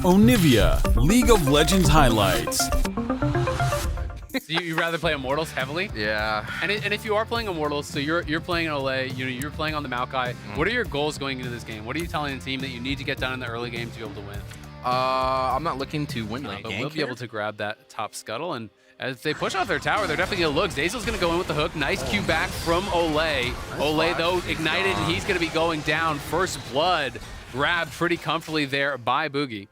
Onivia, League of Legends highlights. So you rather play Immortals heavily? Yeah. And if you are playing Immortals, so you're playing Olay, you're playing on the Maokai. What are your goals going into this game? What are you telling the team that you need to get done in the early game to be able to win? I'm not looking to win late. But we'll be able to grab that top scuttle, and as they push off their tower, they're definitely gonna look. Zazel's gonna go in with the hook. Nice Q back from Olay. Olay though ignited, and he's gonna be going down. First blood grabbed pretty comfortably there by Boogie.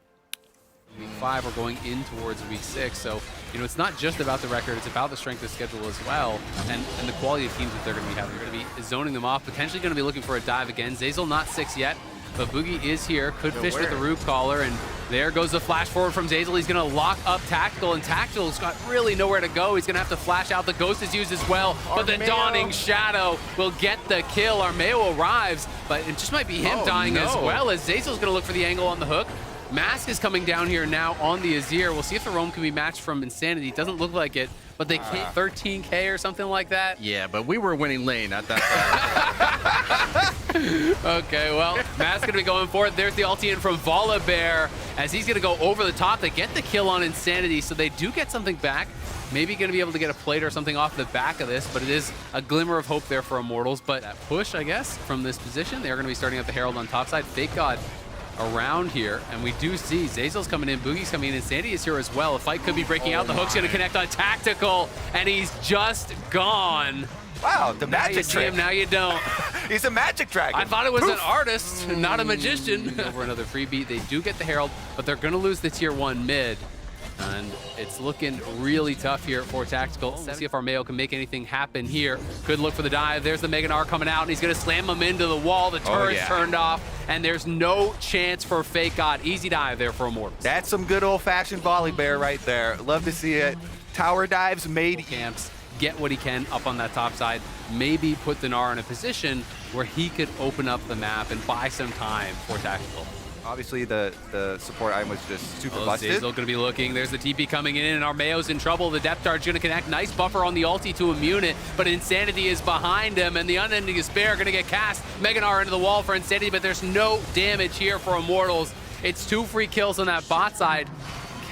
Week 5, we're going in towards week 6, so it's not just about the record, it's about the strength of schedule as well, and the quality of teams that they're going to be having. They're going to be zoning them off, potentially going to be looking for a dive again. Zazel not 6 yet, but Boogie is here, could fish with the root collar, and there goes the flash forward from Zazel. He's going to lock up Tactical, and Tactical's got really nowhere to go. He's going to have to flash out. The Ghost is used as well, but the Dawning Shadow will get the kill. Armeo arrives, but it just might be him dying as well, as Zazel's going to look for the angle on the hook. Mask is coming down here now on the Azir. We'll see if the roam can be matched from Insanity. It doesn't look like it, but they can't 13K or something like that. Yeah, but we were winning lane at that time. Okay, well, Mask's going to be going for it. There's the ulti in from Volibear as he's going to go over the top. They get the kill on Insanity, so they do get something back. Maybe going to be able to get a plate or something off the back of this, but it is a glimmer of hope there for Immortals. But that push, I guess, from this position, they're going to be starting up the Herald on top side. Fake God around here, and we do see Zazel's coming in, Boogie's coming in, and Sandy is here as well. A fight could be breaking out. The hook's going to connect on Tactical, and he's just gone. Wow, the magic Now you see trick. him, now you don't. He's a magic dragon. I thought it was an artist, not a magician. Over another freebie. They do get the Herald, but they're going to lose the tier 1 mid. And it's looking really tough here for Tactical. Let's see if Armeo can make anything happen here. Could look for the dive. There's the Mega Gnar coming out, and he's going to slam him into the wall. The turret's turned off, and there's no chance for Fake God. Easy dive there for Immortals. That's some good old-fashioned volley bear right there. Love to see it. Tower dives made. Camps, get what he can up on that top side. Maybe put the Gnar in a position where he could open up the map and buy some time for Tactical. Obviously, the support item was just super busted. Zazel going to be looking. There's the TP coming in, and Armeo's in trouble. The depth charge going to connect. Nice buffer on the ulti to immune it, but Insanity is behind him, and the Unending Despair going to get cast. Mega Gnar into the wall for Insanity, but there's no damage here for Immortals. It's 2 free kills on that bot side.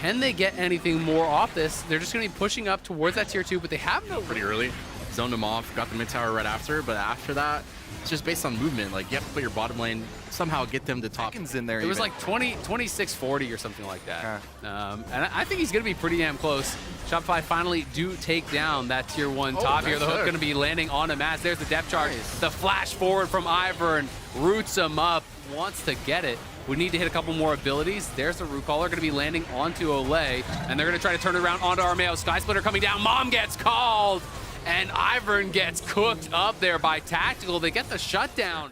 Can they get anything more off this? They're just going to be pushing up towards that tier 2, but they have no... Pretty early. Zoned them off, got the mid tower right after, but after that, it's just based on movement. Like, you have to play your bottom lane, somehow get them to top. In there it was like 26-40 or something like that. And I think he's going to be pretty damn close. Shopify finally do take down that tier 1 top here. The hook going to be landing on a mass. There's the depth charge. The flash forward from Ivern roots him up, wants to get it. We need to hit a couple more abilities. There's the root caller going to be landing onto Olay, and they're going to try to turn it around onto Armeo. Sky Splitter coming down. Mom gets called, and Ivern gets cooked up there by Tactical. They get the shutdown.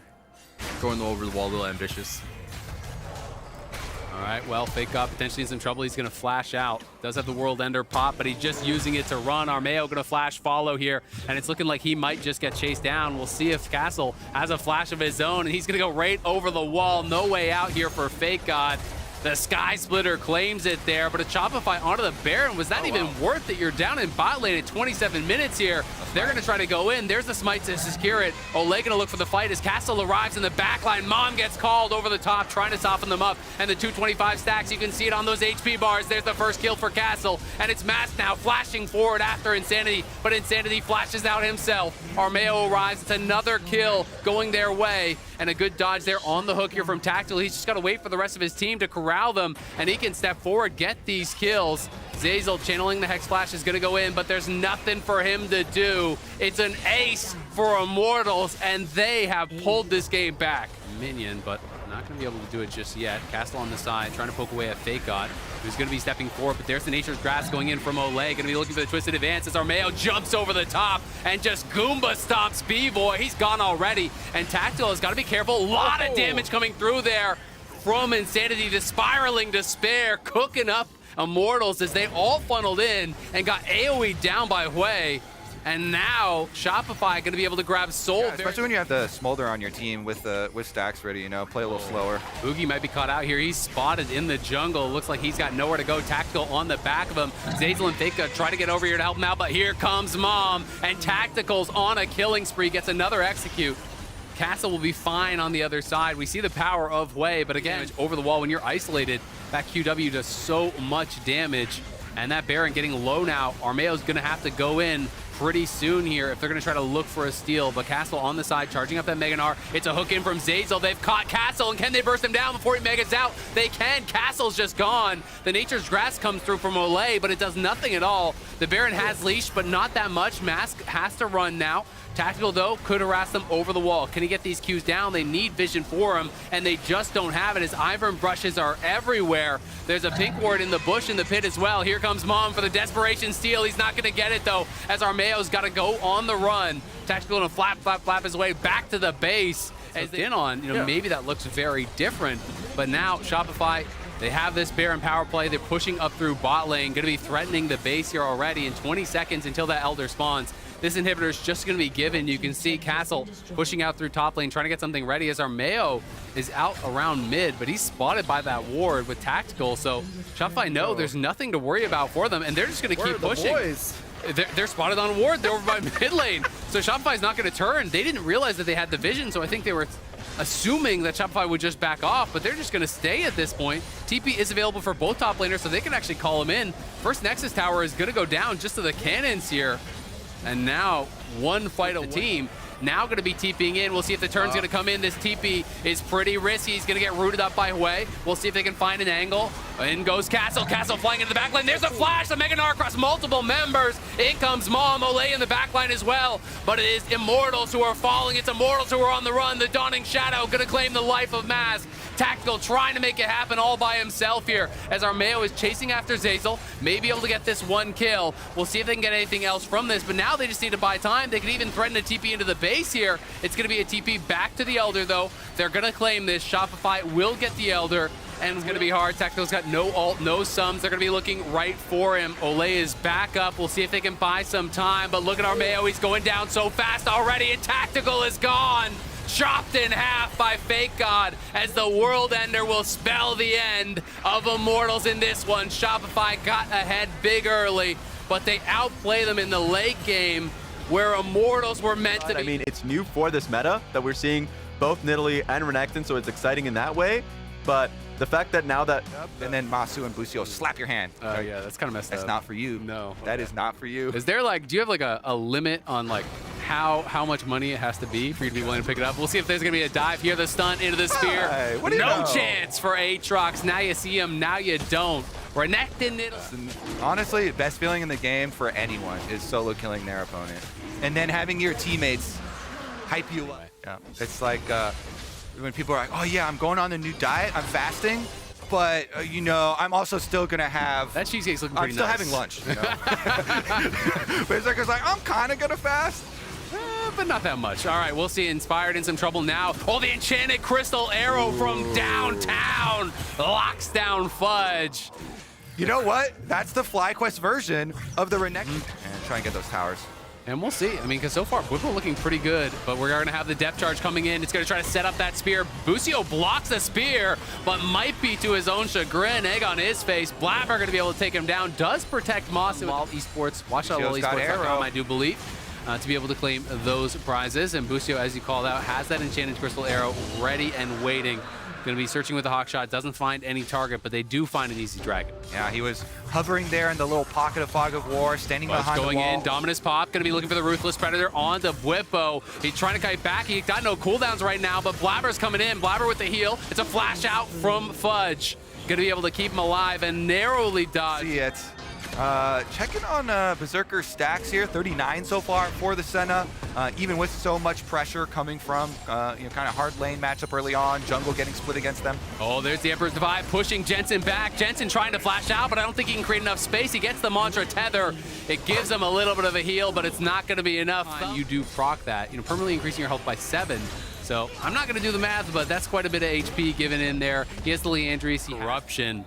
Going over the wall, a little ambitious. All right, well, Fake God potentially in some trouble. He's going to flash out. Does have the World Ender pop, but he's just using it to run. Armeo going to flash follow here, and it's looking like he might just get chased down. We'll see if Castle has a flash of his own, and he's going to go right over the wall. No way out here for Fake God. The Sky Splitter claims it there, but a Shopify onto the Baron. Was that even worth it? You're down in bot lane at 27 minutes here. They're going to try to go in. There's the smite to secure it. Olay going to look for the fight as Castle arrives in the backline. Mom gets called over the top, trying to soften them up. And the 225 stacks, you can see it on those HP bars. There's the first kill for Castle. And it's Mask now flashing forward after Insanity, but Insanity flashes out himself. Armeo arrives. It's another kill going their way. And a good dodge there on the hook here from Tactical. He's just got to wait for the rest of his team to corral them, and he can step forward, get these kills. Zazel channeling the Hex Flash is going to go in, but there's nothing for him to do. It's an ace for Immortals, and they have pulled this game back. Minion, but not going to be able to do it just yet. Castle on the side, trying to poke away at Fake God, who's going to be stepping forward, but there's the Nature's Grasp going in from Olay. Going to be looking for the Twisted Advance as Armeo jumps over the top and just Goomba stomps B-Boy. He's gone already, and Tactical has got to be careful. A lot of damage coming through there from Insanity. The Spiraling Despair cooking up Immortals as they all funneled in and got AoE down by Hui. And now Shopify going to be able to grab Soul. Yeah, especially when you have the Smolder on your team with stacks ready, play a little slower. Boogie might be caught out here. He's spotted in the jungle. Looks like he's got nowhere to go. Tactical on the back of him. Zazel and Fake try to get over here to help him out, but here comes Mom, and Tactical's on a killing spree, gets another execute. Castle will be fine on the other side. We see the power of Wei, but again, over the wall when you're isolated, that QW does so much damage. And that Baron getting low now. Armeo's going to have to go in pretty soon here if they're going to try to look for a steal. But Castle on the side, charging up that Mega Gnar. It's a hook in from Zeyzal. They've caught Castle, and can they burst him down before he Megas out? They can. Castle's just gone. The Nature's Grass comes through from Olay, but it does nothing at all. The Baron has leash, but not that much. Mask has to run now. Tactical, though, could harass them over the wall. Can he get these Qs down? They need vision for him, and they just don't have it as Ivern brushes are everywhere. There's a pink ward in the bush in the pit as well. Here comes Mom for the desperation steal. He's not going to get it, though, as Armeo's got to go on the run. Tactical going to flap his way back to the base. As they in on, maybe that looks very different. But now, Shopify, they have this Baron power play. They're pushing up through bot lane, going to be threatening the base here already in 20 seconds until that Elder spawns. This inhibitor is just going to be given. You can see Castle pushing out through top lane, trying to get something ready as Armeo is out around mid, but he's spotted by that ward with Tactical. So Shopify know there's nothing to worry about for them, and they're just going to keep pushing. They're spotted on ward. They're over by mid lane. So Shopify's not going to turn. They didn't realize that they had the vision, so I think they were assuming that Shopify would just back off, but they're just going to stay at this point. TP is available for both top laners, so they can actually call him in. First Nexus Tower is going to go down just to the cannons here. And now one fight of the team. Now going to be TPing in. We'll see if the turn's going to come in. This TP is pretty risky. He's going to get rooted up by Hwei. We'll see if they can find an angle. In goes Castle. Castle flying into the backline. There's a flash. The Mega Gnar across multiple members. In comes Mom. Olay in the backline as well. But it is Immortals who are falling. It's Immortals who are on the run. The Dawning Shadow going to claim the life of Mask. Tactical trying to make it happen all by himself here as Armeo is chasing after Zeyzal. May be able to get this one kill. We'll see if they can get anything else from this, but now they just need to buy time. They can even threaten a TP into the base here. It's going to be a TP back to the Elder, though. They're going to claim this. Shopify will get the Elder, and it's going to be hard. Tactical's got no ult, no sums. They're going to be looking right for him. Olay is back up. We'll see if they can buy some time, but look at Armeo. He's going down so fast already, and Tactical is gone. Chopped in half by Fake God as the World Ender will spell the end of Immortals in this one. Shopify got ahead big early, but they outplay them in the late game where Immortals were meant to be. I mean, it's new for this meta that we're seeing both Nidalee and Renekton, so it's exciting in that way. But the fact that now that... And then Masu and Busio slap your hand. Yeah, that's kind of messed up. That's not for you. No. That is not for you. Is there like, do you have like a limit on like how much money it has to be for you to be willing to pick it up? We'll see if there's going to be a dive here, the stunt into the spear. Hey, what do you no know? chance for Aatrox. Now you see him, now you don't. Renekton, Honestly, the best feeling in the game for anyone is solo killing their opponent. And then having your teammates hype you up. Yeah. It's like when people are like, oh yeah, I'm going on a new diet, I'm fasting, but I'm also still gonna have... That cheesecake's looking pretty nice. I'm still nice. having lunch, Berserker's like, I'm kinda gonna fast. But not that much. All right, we'll see. Inspired in some trouble now. Oh, the enchanted crystal arrow from downtown locks down Fudge. You know what? That's the FlyQuest version of the Renekton. And try and get those towers. And we'll see. I mean, because so far, Whipple looking pretty good, but we're going to have the depth charge coming in. It's going to try to set up that spear. Busio blocks the spear, but might be to his own chagrin. Egg on his face. Blabber going to be able to take him down. Does protect Moss. Wall Esports. Watch out, Wall Esports.com, I do believe. To be able to claim those prizes. And Busio, as you called out, has that enchanted crystal arrow ready and waiting. Going to be searching with the hawkshot. Doesn't find any target, but they do find an easy dragon. Yeah, he was hovering there in the little pocket of Fog of War, standing behind the wall. Going in, Dominus Pop, going to be looking for the Ruthless Predator on the Bwippo. He's trying to kite back. He's got no cooldowns right now, but Blabber's coming in. Blabber with the heal. It's a flash out from Fudge. Going to be able to keep him alive and narrowly dodge. See it. Checking on Berserker stacks here, 39 so far for the Senna. Even with so much pressure coming from kind of hard lane matchup early on, jungle getting split against them. Oh, there's the Emperor's Divide pushing Jensen back. Jensen trying to flash out, but I don't think he can create enough space. He gets the Mantra Tether. It gives him a little bit of a heal, but it's not going to be enough. You do proc that, permanently increasing your health by 7. So I'm not going to do the math, but that's quite a bit of HP given in there. He has the Leandries. Corruption.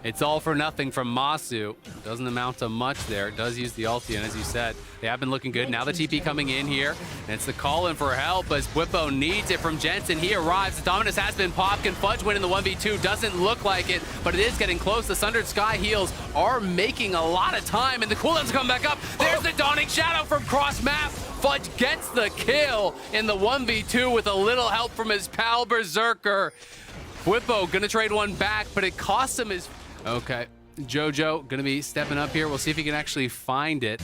It's all for nothing from Masu. Doesn't amount to much there. It does use the ulti, and as you said, they have been looking good. Now the TP coming in here, and it's the call in for help as Bwippo needs it from Jensen. He arrives. Dominus has been popped. Can Fudge win in the 1v2? Doesn't look like it, but it is getting close. The Sundered Sky heals are making a lot of time, and the cooldowns come back up. There's the Dawning Shadow from cross map. Fudge gets the kill in the 1v2 with a little help from his pal Berserker. Whippo gonna trade one back, but it costs him his... Okay, Jojo gonna be stepping up here. We'll see if he can actually find it.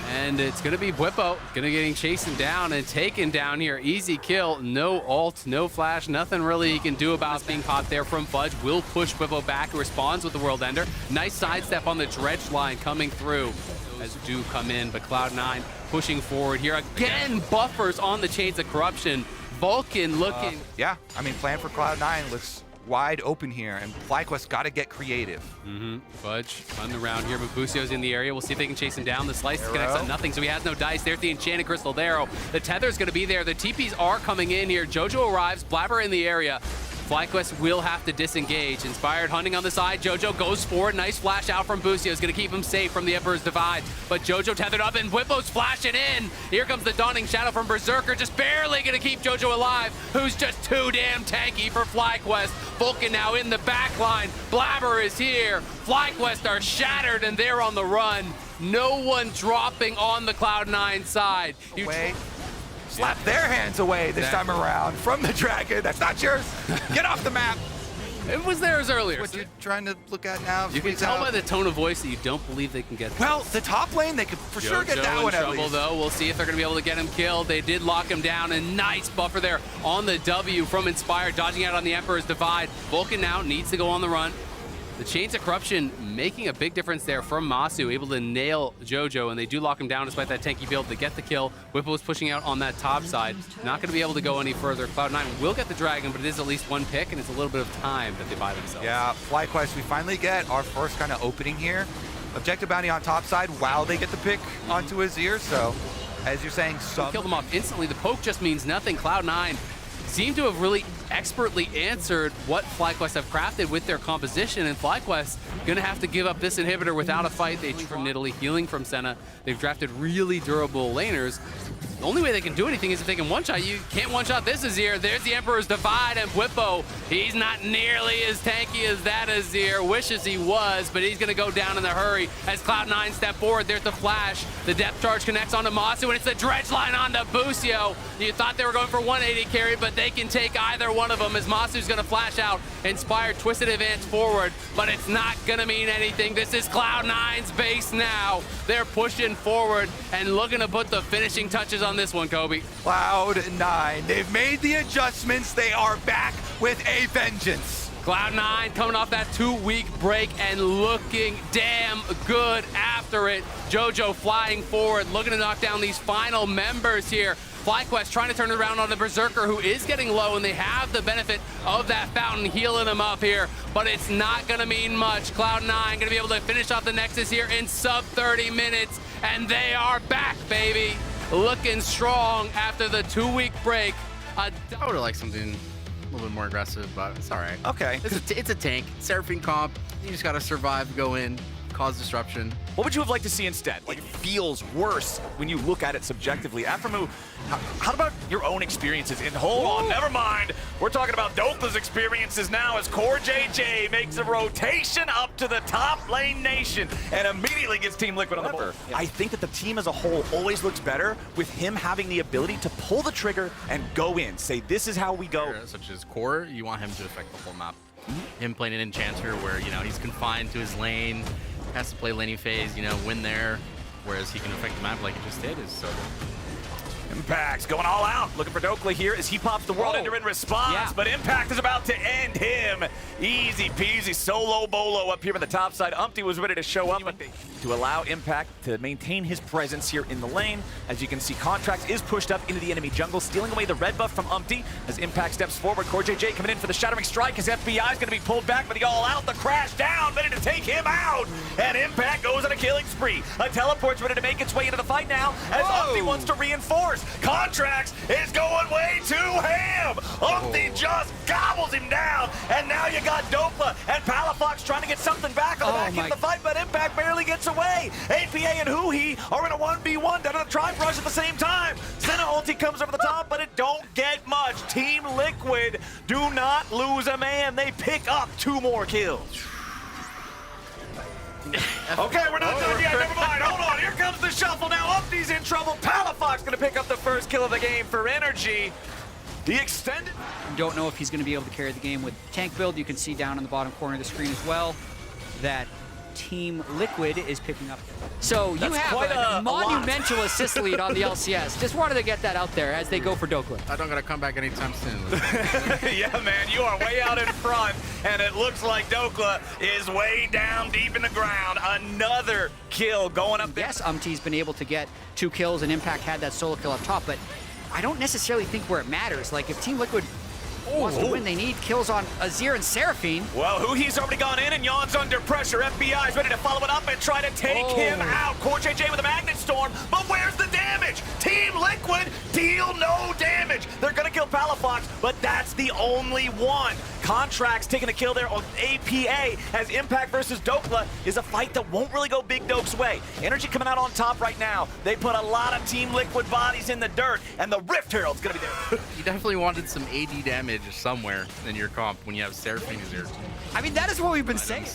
And it's gonna be Whippo gonna getting chasing down and taken down here. Easy kill, no ult, no flash, nothing really he can do about being caught there from Fudge. Will push Whippo back, who responds with the World Ender. Nice sidestep on the dredge line coming through as do come in, but Cloud9 pushing forward here. Again, buffers on the Chains of Corruption. Vulcan looking... yeah, I mean, plan for Cloud9 looks wide open here, and FlyQuest got to get creative. Fudge on the round here, but Busio's in the area. We'll see if they can chase him down. The slice connects on nothing, so he has no dice. There's the Enchanted Crystal there. The Tether's going to be there. The TPs are coming in here. Jojo arrives, Blabber in the area. FlyQuest will have to disengage. Inspired hunting on the side. Jojo goes forward. Nice flash out from Busio. Is going to keep him safe from the Emperor's Divide. But Jojo tethered up and Whippo's flashing in. Here comes the Dawning Shadow from Berserker. Just barely going to keep Jojo alive, who's just too damn tanky for FlyQuest. Vulcan now in the back line. Blabber is here. FlyQuest are shattered and they're on the run. No one dropping on the Cloud9 side. Slap their hands away this time around from the dragon. That's not yours. Get off the map. It was theirs earlier. What you're trying to look at now. You can tell by the tone of voice that you don't believe they can get this. Well, the top lane, they could for sure get that one at least. Though. We'll see if they're going to be able to get him killed. They did lock him down. A nice buffer there on the W from Inspired, dodging out on the Emperor's Divide. Vulcan now needs to go on the run. The Chains of Corruption making a big difference there from Masu, able to nail Jojo, and they do lock him down despite that tanky build. They get the kill. Whippo is pushing out on that top side. Not going to be able to go any further. Cloud9 will get the Dragon, but it is at least one pick, and it's a little bit of time that they buy themselves. Yeah, FlyQuest, we finally get our first kind of opening here. Objective Bounty on top side while they get the pick onto his ear, so as you're saying, kill them off instantly. The poke just means nothing. Cloud9 seem to have really expertly answered what FlyQuest have crafted with their composition, and FlyQuest gonna have to give up this inhibitor without a fight. They from Nidalee, healing from Senna. They've drafted really durable laners. The only way they can do anything is if they can one-shot. You can't one-shot this Azir. There's the Emperor's Divide, and Whippo, he's not nearly as tanky as that Azir. Wishes he was, but he's gonna go down in a hurry as Cloud9 step forward. There's the flash. The depth charge connects onto Masu, and it's the dredge line onto Busio. You thought they were going for 180 carry, but they can take either one of them as Masu's gonna flash out. Inspired twisted advance forward, but it's not gonna mean anything. This is Cloud9's base now. They're pushing forward and looking to put the finishing touches on this one, Kobe. Cloud9, they've made the adjustments. They are back with a vengeance. Cloud9 coming off that 2-week break and looking damn good after it. Jojo flying forward, looking to knock down these final members here. FlyQuest trying to turn it around on the Berserker, who is getting low, and they have the benefit of that fountain healing him up here, but it's not going to mean much. Cloud9 going to be able to finish off the Nexus here in sub 30 minutes, and they are back, baby. Looking strong after the 2-week break. I would have liked something a little bit more aggressive, but it's all right. Okay. It's a tank. Seraphine comp. You just got to survive, go in, cause disruption. What would you have liked to see instead? Like, it feels worse when you look at it subjectively. Aphromoo, how about your own experiences? And hold on, never mind. We're talking about Dopa's experiences now as Core JJ makes a rotation up to the top lane nation and immediately gets Team Liquid on the board. I think that the team as a whole always looks better with him having the ability to pull the trigger and go in. Say, this is how we go. Such as Core, you want him to affect the whole map. Him playing an Enchanter where, you know, he's confined to his lane, has to play laning phase, you know, win there, whereas he can affect the map like he just did is so good. Impact's going all out, looking for Dokla here as he pops the World Ender in response, but Impact is about to end him. Easy peasy, solo bolo up here on the top side. Umpty was ready to show up to allow Impact to maintain his presence here in the lane. As you can see, Contracts is pushed up into the enemy jungle, stealing away the red buff from Umpty as Impact steps forward. Core JJ coming in for the Shattering Strike. His FBI is going to be pulled back, but the all out, the crash down, ready to take him out. And Impact goes on a killing spree. A teleport's ready to make its way into the fight now as Umpty wants to reinforce. Contracts is going way too ham. Umpty just gobbles him down, and now you got Dopa and Palafox trying to get something back on the back end of the fight, but Impact barely gets away. APA and Huhi are in a 1v1 down on the Tri-Brush at the same time. Senna ulti comes over the top, but it don't get much. Team Liquid do not lose a man. They pick up 2 more kills. Okay, we're not done yet. Never mind. Hold on. Here comes the shuffle now. Umpty's in trouble. Palafox going to pick up the first kill of the game for Energy. The extended. Don't know if he's going to be able to carry the game with tank build. You can see down in the bottom corner of the screen as well that Team Liquid is picking up. So you have quite a a monumental assist lead on the LCS. Just wanted to get that out there as they go for Dokla. I don't gotta come back anytime soon. Yeah, man, you are way out in front, and it looks like Dokla is way down deep in the ground. Another kill going up there. Yes, Umty's been able to get 2 kills and Impact had that solo kill up top, but I don't necessarily think where it matters. Like if Team Liquid wants to win, they need kills on Azir and Seraphine. Well, he's already gone in and Yon's under pressure. FBI is ready to follow it up and try to take him out. Core JJ with a Magnet Storm, but where's the damage? Team Liquid deal no damage. They're gonna kill Palafox, but that's the only one. Contracts taking a kill there on APA as Impact versus Dokla is a fight that won't really go Big Doke's way. Energy coming out on top right now. They put a lot of Team Liquid bodies in the dirt, and the Rift Herald's gonna be there. You definitely wanted some AD damage somewhere in your comp when you have Seraphine Azir. I mean, that is what we've been saying.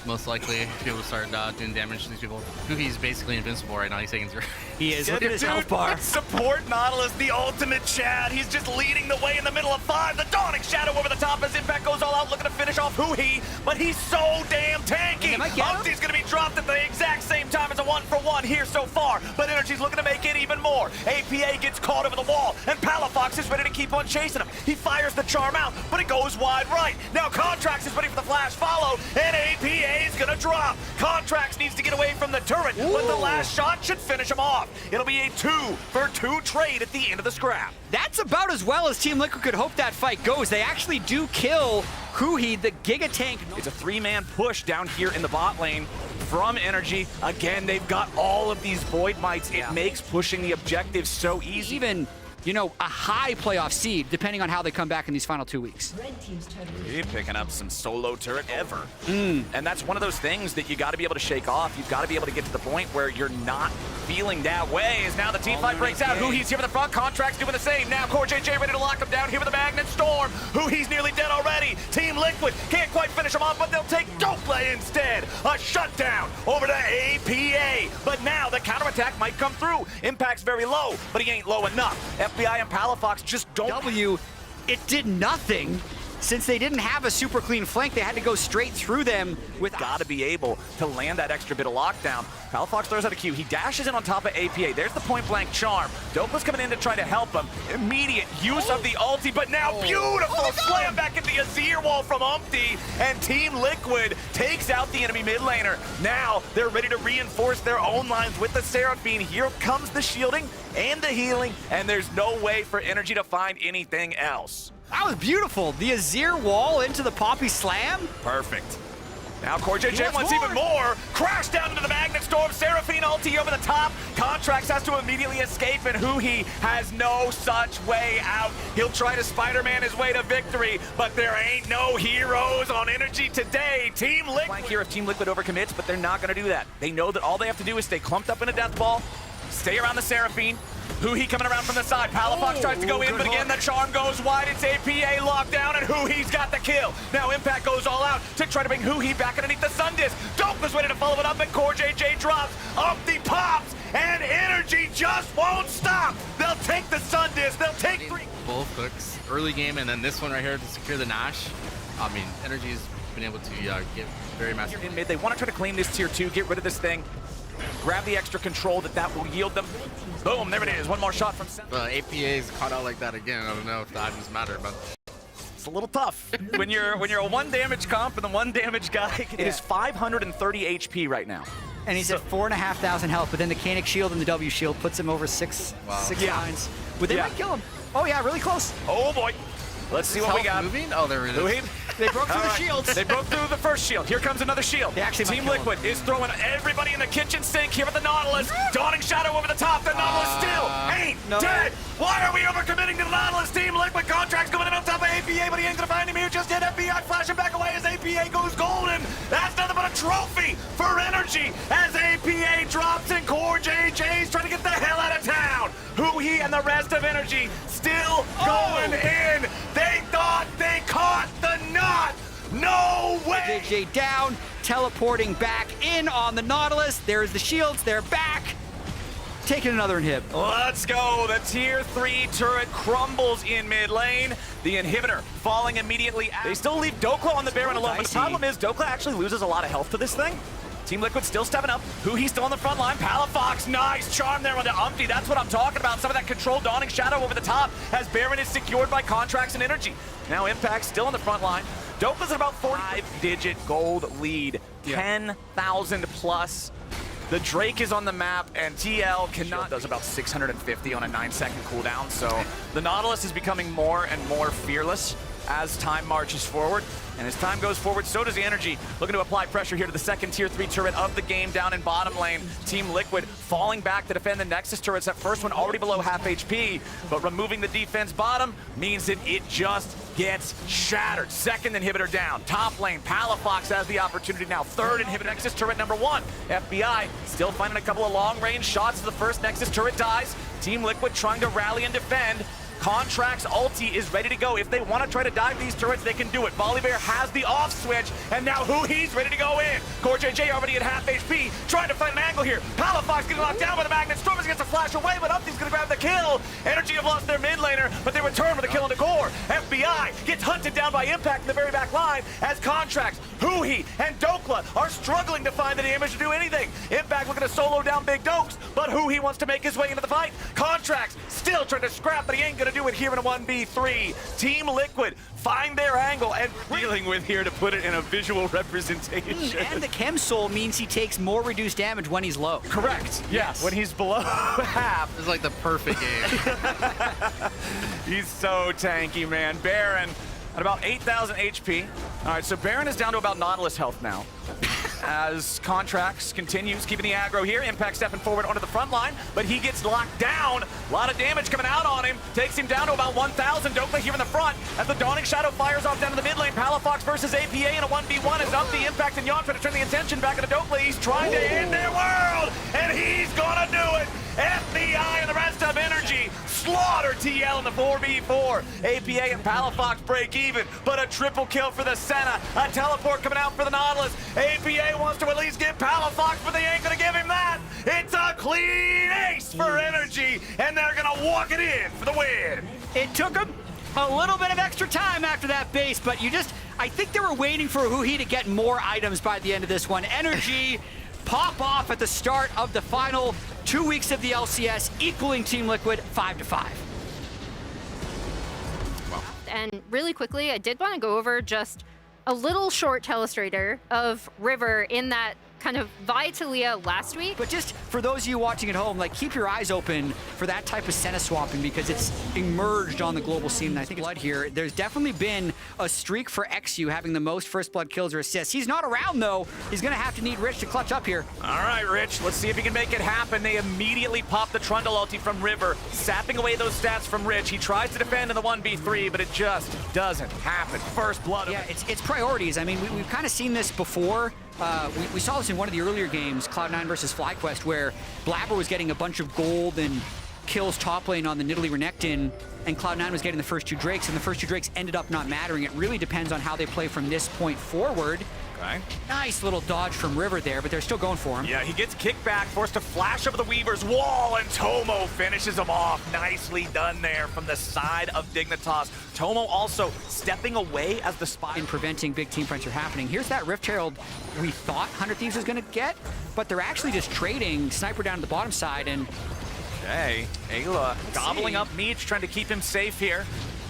Most likely, people start doing damage to these people. He's basically invincible right now. He's taking 0. He is. Look at his health bar. Support Nautilus, the ultimate Chad. He's just leading the way in the middle of 5. The Dawning Shadow over the top as Impact goes all out, looking to finish off Huhi, but he's so damn tanky. Umpty's going to be dropped at the exact same time as a 1-for-1 here so far, but Energy's looking to make it even more. APA gets caught over the wall, and Palafox is ready to keep on chasing him. He fires the charm out, but it goes wide right. Now Contracts is ready for the flash follow, and APA is going to drop. Contracts needs to get away from the turret, but the last shot should finish him off. It'll be a 2-for-2 trade at the end of the scrap. That's about as well as Team Liquid could hope that fight goes. They actually do kill Huhi, the Giga Tank. It's a 3-man push down here in the bot lane from Energy. Again, they've got all of these Void Mites. It makes pushing the objectives so easy. Even, you know, a high playoff seed, depending on how they come back in these final 2 weeks. He's picking up some solo turret ever. And that's one of those things that you got to be able to shake off. You've got to be able to get to the point where you're not feeling that way. As now the team fight breaks out. Huhi's here with the front. Contracts doing the same. Now Core JJ ready to lock him down here with a Magnet Storm. Huhi's nearly dead already. Team Liquid can't quite finish him off, but they'll take Dokla instead. A shutdown over to APA. But now the counterattack might come through. Impact's very low, but he ain't low enough. FBI and Palafox just don't. It did nothing. Since they didn't have a super clean flank, they had to go straight through them with... Got to be able to land that extra bit of lockdown. Palafox throws out a Q. He dashes in on top of APA. There's the point-blank charm. Dokla's coming in to try to help him. Immediate use of the ulti, but now beautiful slam back at the Azir wall from Umpty, and Team Liquid takes out the enemy mid laner. Now they're ready to reinforce their own lines with the Seraphine. Here comes the shielding and the healing, and there's no way for Energy to find anything else. That was beautiful. The Azir wall into the Poppy Slam. Perfect. Now Core JJ wants even more. Crash down into the Magnet Storm. Seraphine ulti over the top. Contracts has to immediately escape, and Huhi has no such way out. He'll try to Spider-Man his way to victory, but there ain't no heroes on Energy today. Team Liquid. Flank here if Team Liquid overcommits, but they're not going to do that. They know that all they have to do is stay clumped up in a death ball, stay around the Seraphine. Huhi coming around from the side. Palafox tries to go in, but again, the charm goes wide. It's APA locked down, and Huhi's got the kill. Now Impact goes all out to try to bring Huhi back underneath the Sun Disc. Dokla's ready to follow it up, and Core JJ drops. Umpty pops, and Energy just won't stop. They'll take the Sun Disc. They'll take 3. Both hooks, early game, and then this one right here to secure the Nash. I mean, Energy's been able to get very massive. In mid, they want to try to claim this tier 2, get rid of this thing, grab the extra control that will yield them. Boom, there it is. One more shot from center. APA's caught out like that again. I don't know if the items matter, but it's a little tough when you're a 1 damage comp and the 1 damage guy. It is 530 HP right now. And he's at 4,500 health, but then the Canic Shield and the W Shield puts him over 6 lines. But they might kill him. Oh yeah, really close. Oh boy. Let's see what we got. Moving? Oh, there it is. They broke through the shields. They broke through the first shield. Here comes another shield. Team Liquid is throwing everybody in the kitchen sink here with the Nautilus. Dawning Shadow over the top. The Nautilus still ain't dead. Why are we overcommitting to the Nautilus? Team Liquid Contracts going in on top of APA, but he ain't gonna find him here just yet. FBI flashing back away as APA goes golden. That's nothing but a trophy for Energy as APA drops and Core JJ's trying to get the hell out of town. Huhi and the rest of Energy still going in. They thought they caught the knot. No way! JJ down, teleporting back in on the Nautilus. There's the shields, they're back. Taking another inhib. Let's go. The tier 3 turret crumbles in mid lane. The inhibitor falling immediately. They still leave Dokla on the Baron alone, but the problem is Dokla actually loses a lot of health to this thing. Team Liquid still stepping up. He's still on the front line. Palafox, nice charm there on the Umpty. That's what I'm talking about. Some of that controlled Dawning Shadow over the top as Baron is secured by contracts and energy. Now Impact still on the front line. Dokla's at about 5-digit gold lead. 10,000 plus. The Drake is on the map, and TL cannot. Does about 650 on a 9-second cooldown, so the Nautilus is becoming more and more fearless as time marches forward. And as time goes forward, so does the energy. Looking to apply pressure here to the second tier 3 turret of the game down in bottom lane. Team Liquid falling back to defend the Nexus turrets. That first one already below half HP, but removing the defense bottom means that it just gets shattered. Second inhibitor down. Top lane, Palafox has the opportunity now. Third inhibitor, Nexus turret number 1. FBI still finding a couple of long-range shots as the first Nexus turret dies. Team Liquid trying to rally and defend. Contract's ulti is ready to go. If they want to try to dive these turrets, they can do it. Volibear has the off switch, and now he's ready to go in. Core JJ already at half HP, trying to find an angle here. Palafox getting locked down by the Magnet. Stormers gets a flash away, but Upty's gonna grab the kill. Energy have lost their mid laner, but they return with a kill on the core. FBI gets hunted down by Impact in the very back line as Contracts, Huhi, and Dokla are struggling to find the damage to do anything. Impact looking to solo down Big Dokes, but Huhi wants to make his way into the fight. Contracts still trying to scrap, but he ain't gonna do it here in a 1v3. Team Liquid find their angle and dealing with here to put it in a visual representation. And the Chem Soul means he takes more reduced damage when he's low. Correct. Yes. When he's below half. It's like the perfect game. He's so tanky, man. Baron at about 8,000 HP. All right, so Baron is down to about Nautilus health now. As Contracts continues keeping the aggro here. Impact stepping forward onto the front line, but he gets locked down. A lot of damage coming out on him. Takes him down to about 1,000. Dokla here in the front as the Dawning Shadow fires off down to the mid lane. Palafox versus APA in a 1v1 is up. The Impact and Yon trying to turn the attention back into Dokla. He's trying to end their world, and he's gonna do it. FBI and the rest of Energy slaughter TL in the 4v4. APA and Palafox break even, but a triple kill for the Senna. A teleport coming out for the Nautilus. APA wants to at least get Palafox, but they ain't gonna give him that. It's a clean ace for Energy, and they're gonna walk it in for the win. It took him a little bit of extra time after that base, but I think they were waiting for Huhi to get more items by the end of this one. Energy pop off at the start of the final 2 weeks of the LCS, equaling Team Liquid 5-5. And really quickly, I did want to go over just a little short telestrator of River in that kind of Vi to Leah last week. But just for those of you watching at home, like, keep your eyes open for that type of Senna swapping because it's emerged on the global scene. And I think blood here, there's definitely been a streak for XU having the most first blood kills or assists. He's not around though. He's gonna have to need Rich to clutch up here. All right, Rich, let's see if he can make it happen. They immediately pop the Trundle ulti from River, sapping away those stats from Rich. He tries to defend in the 1v3, but it just doesn't happen. First blood. Yeah, it's priorities. I mean, we've kind of seen this before. We saw this in one of the earlier games, Cloud9 versus FlyQuest, where Blabber was getting a bunch of gold and kills top lane on the Nidalee Renekton, and Cloud9 was getting the first 2 Drakes, and the first 2 Drakes ended up not mattering. It really depends on how they play from this point forward. Okay. Nice little dodge from River there, but they're still going for him. Yeah, he gets kicked back, forced to flash over the Weaver's wall, and Tomo finishes him off. Nicely done there from the side of Dignitas. Tomo also stepping away as the spy. In preventing big team fights from happening. Here's that Rift Herald we thought 100 Thieves was going to get, but they're actually just trading Sniper down to the bottom side, and okay, Ayla gobbling up Meech, trying to keep him safe here.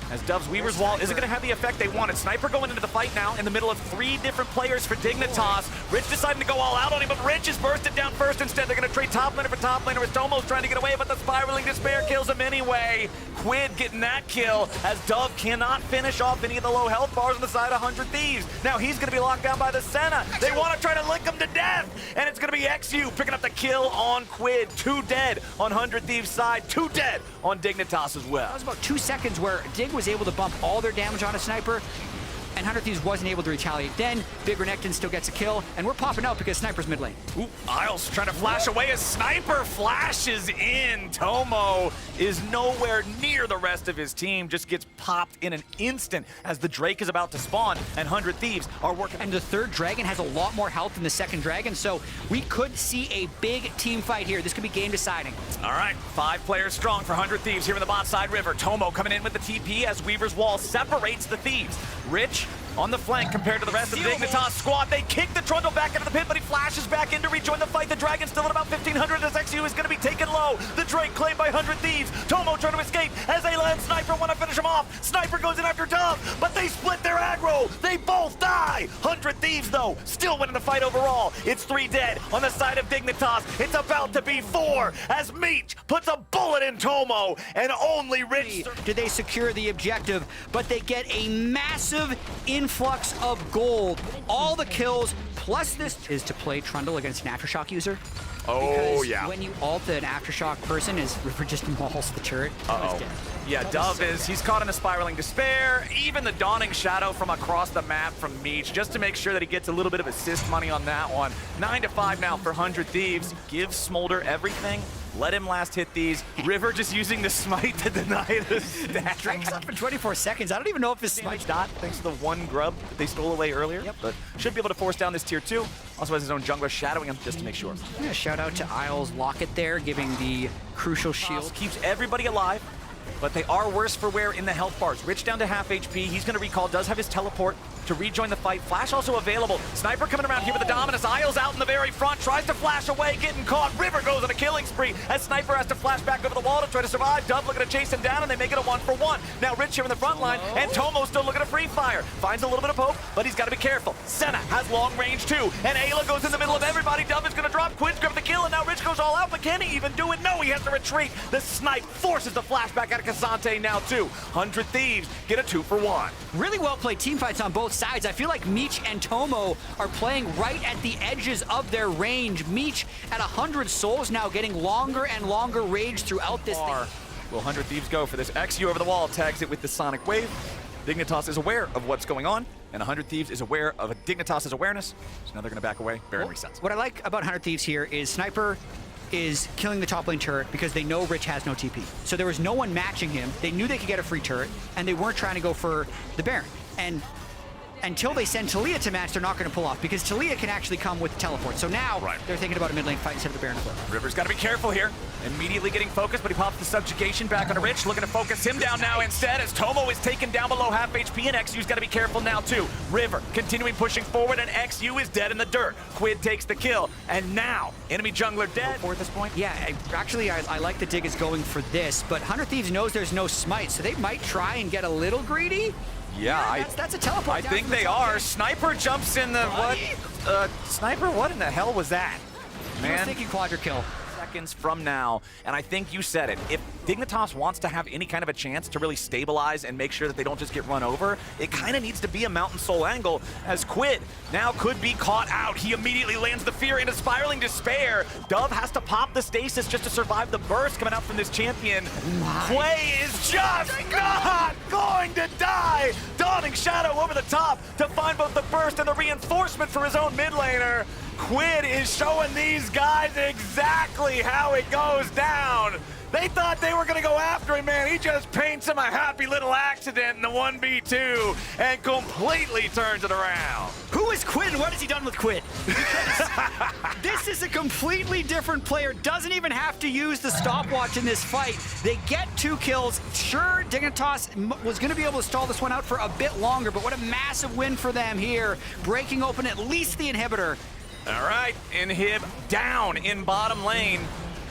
As Dove's Weaver's Wall isn't going to have the effect they wanted. Sniper going into the fight now in the middle of 3 different players for Dignitas. Rich deciding to go all out on him, but Rich is bursted down first instead. They're going to trade top laner for top laner as Tomo's trying to get away, but the Spiraling Despair kills him anyway. Quid getting that kill as Dove cannot finish off any of the low health bars on the side of 100 Thieves. Now he's going to be locked down by the Senna. They want to try to lick him to death, and it's going to be XU picking up the kill on Quid. 2 dead on 100 Thieves' side, 2 dead on Dignitas as well. That was about 2 seconds where Dig was able to bump all their damage on a Sniper. and 100 Thieves wasn't able to retaliate. Then Big Renekton still gets a kill, and we're popping out because Sniper's mid lane. Ooh, Isles trying to flash away as Sniper flashes in. Tomo is nowhere near the rest of his team, just gets popped in an instant as the Drake is about to spawn, and 100 Thieves are working. And the third dragon has a lot more health than the second dragon, so we could see a big team fight here. This could be game deciding. All right, 5 players strong for 100 Thieves here in the bot side river. Tomo coming in with the TP as Weaver's wall separates the Thieves. Rich on the flank compared to the rest of the Dignitas squad. They kick the Trundle back into the pit, but he flashes back in to rejoin the fight. The Dragon's still at about 1,500 as XU is going to be taken low. The Drake claimed by 100 Thieves. Tomo trying to escape as Ayla and Sniper want to finish him off. Sniper goes in after Dove, but they split their aggro. They both die. 100 Thieves, though, still winning the fight overall. It's 3 dead on the side of Dignitas. It's about to be 4 as Meech puts a bullet in Tomo, and only Rich... Did they secure the objective, but they get a massive influx of gold. All the kills, plus this is to play Trundle against an Aftershock user. Oh, because yeah. when you ult an Aftershock person, is River just mauls the turret. Uh-oh. Yeah, Dove he's caught in a spiraling despair. Even the Dawning Shadow from across the map from Meech, just to make sure that he gets a little bit of assist money on that one. 9-5 now for 100 Thieves. Give Smolder everything. Let him last hit these. River just using the smite to deny the stack. Drake's up for 24 seconds. I don't even know if his smite's Not thanks to the one grub that they stole away earlier, but should be able to force down this tier 2. Also has his own jungler shadowing him just to make sure. Yeah, shout out to Isles Locket there, giving the crucial shield. Keeps everybody alive, but they are worse for wear in the health bars. Rich down to half HP. He's going to recall, does have his teleport to rejoin the fight. Flash also available. Sniper coming around here with the Dominus. Isles out in the very front, tries to flash away, getting caught. River goes on a killing spree as Sniper has to flash back over the wall to try to survive. Dove looking to chase him down, and they make it a 1-for-1. Now Rich here in the front line, and Tomo still looking to free fire. Finds a little bit of poke, but he's got to be careful. Senna has long range too, and Ayla goes in the middle of everybody. Dove is going to drop. Quinn's grab the kill, and now Rich goes all out, but can he even do it? No, he has to retreat. The snipe forces the flashback out of Cassante now too. 100 Thieves get a 2-for-1. Really well played team fights on both sides. I feel like Meech and Tomo are playing right at the edges of their range. Meech at 100 souls now, getting longer and longer rage throughout this thing. Will 100 Thieves go for this? XU over the wall tags it with the Sonic Wave. Dignitas is aware of what's going on, and 100 Thieves is aware of Dignitas' awareness, so now they're going to back away. Baron resets. What I like about 100 Thieves here is Sniper is killing the top lane turret because they know Rich has no TP. So there was no one matching him. They knew they could get a free turret, and they weren't trying to go for the Baron. And until they send Talia to match, they're not going to pull off because Talia can actually come with teleport. So now they're thinking about a mid lane fight instead of the Baron. River's got to be careful here. Immediately getting focused, but he pops the subjugation back on Rich, looking to focus him down now instead as Tomo is taken down below half HP, and XU's got to be careful now too. River continuing pushing forward, and XU is dead in the dirt. Quid takes the kill, and now enemy jungler dead. For at this point? Yeah, actually I like the Dig is going for this, but 100 Thieves knows there's no smite, so they might try and get a little greedy. Yeah, that's a teleport. I think they are. Sniper jumps in the what? Sniper, what in the hell was that? Man, I was thinking quadra kill. Seconds from now, and I think you said it. If Dignitas wants to have any kind of a chance to really stabilize and make sure that they don't just get run over, it kind of needs to be a Mountain Soul angle, as Quid now could be caught out. He immediately lands the fear into spiraling despair. Dove has to pop the stasis just to survive the burst coming out from this champion. Quay is just not going to die. Dawning Shadow over the top to find both the burst and the reinforcement for his own mid laner. Quid is showing these guys exactly how it goes down. They thought they were going to go after him, man. He just paints him a happy little accident in the 1v2 and completely turns it around. Who is Quid and what has he done with Quid? This is a completely different player. Doesn't even have to use the stopwatch in this fight. They get 2 kills. Sure, Dignitas was going to be able to stall this one out for a bit longer, but what a massive win for them here, breaking open at least the inhibitor. All right, Inhib down in bottom lane.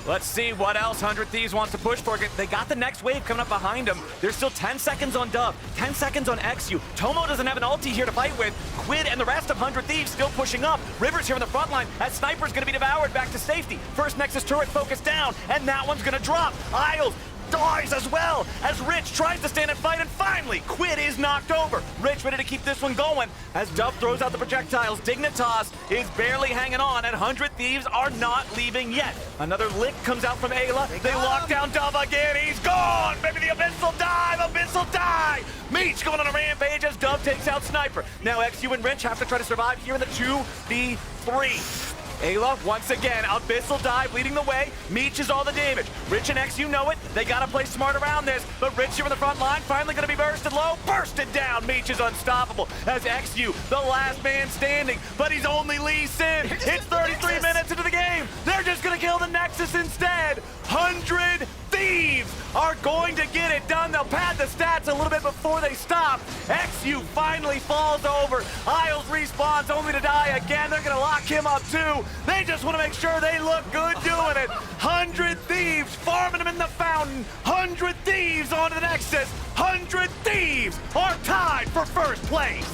Let's see what else 100 Thieves wants to push for. They got the next wave coming up behind them. There's still 10 seconds on Dove, 10 seconds on XU. Tomo doesn't have an ulti here to fight with. Quid and the rest of 100 Thieves still pushing up. River's here in the front line as Sniper's gonna be devoured back to safety. First Nexus turret focused down, and that one's gonna drop. Isles dies as well as Rich tries to stand and fight, and finally Quid is knocked over. Rich ready to keep this one going as Dove throws out the projectiles. Dignitas is barely hanging on, and 100 Thieves are not leaving yet. Another lick comes out from Ayla. They lock down Dove again. He's gone. Maybe the Abyssal dive. Abyssal dive. Meech going on a rampage as Dove takes out Sniper. Now XU and Rich have to try to survive here in the 2v3. Ayla, once again, Abyssal dive leading the way. Meech is all the damage. Rich and XU know it. They gotta play smart around this, but Rich here in the front line, finally gonna be bursted low. Bursted down. Meech is unstoppable as XU, the last man standing, but he's only Lee Sin. It's 33 minutes into the game. They're just gonna kill the Nexus instead. 100 Thieves are going to get it done. They'll pad the stats a little bit before they stop. XU finally falls over. Isles respawns only to die again. They're gonna lock him up too. They just want to make sure they look good doing it. 100 Thieves farming them in the fountain. 100 Thieves onto the Nexus. 100 Thieves are tied for first place.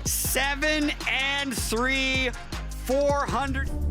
7-3, 400.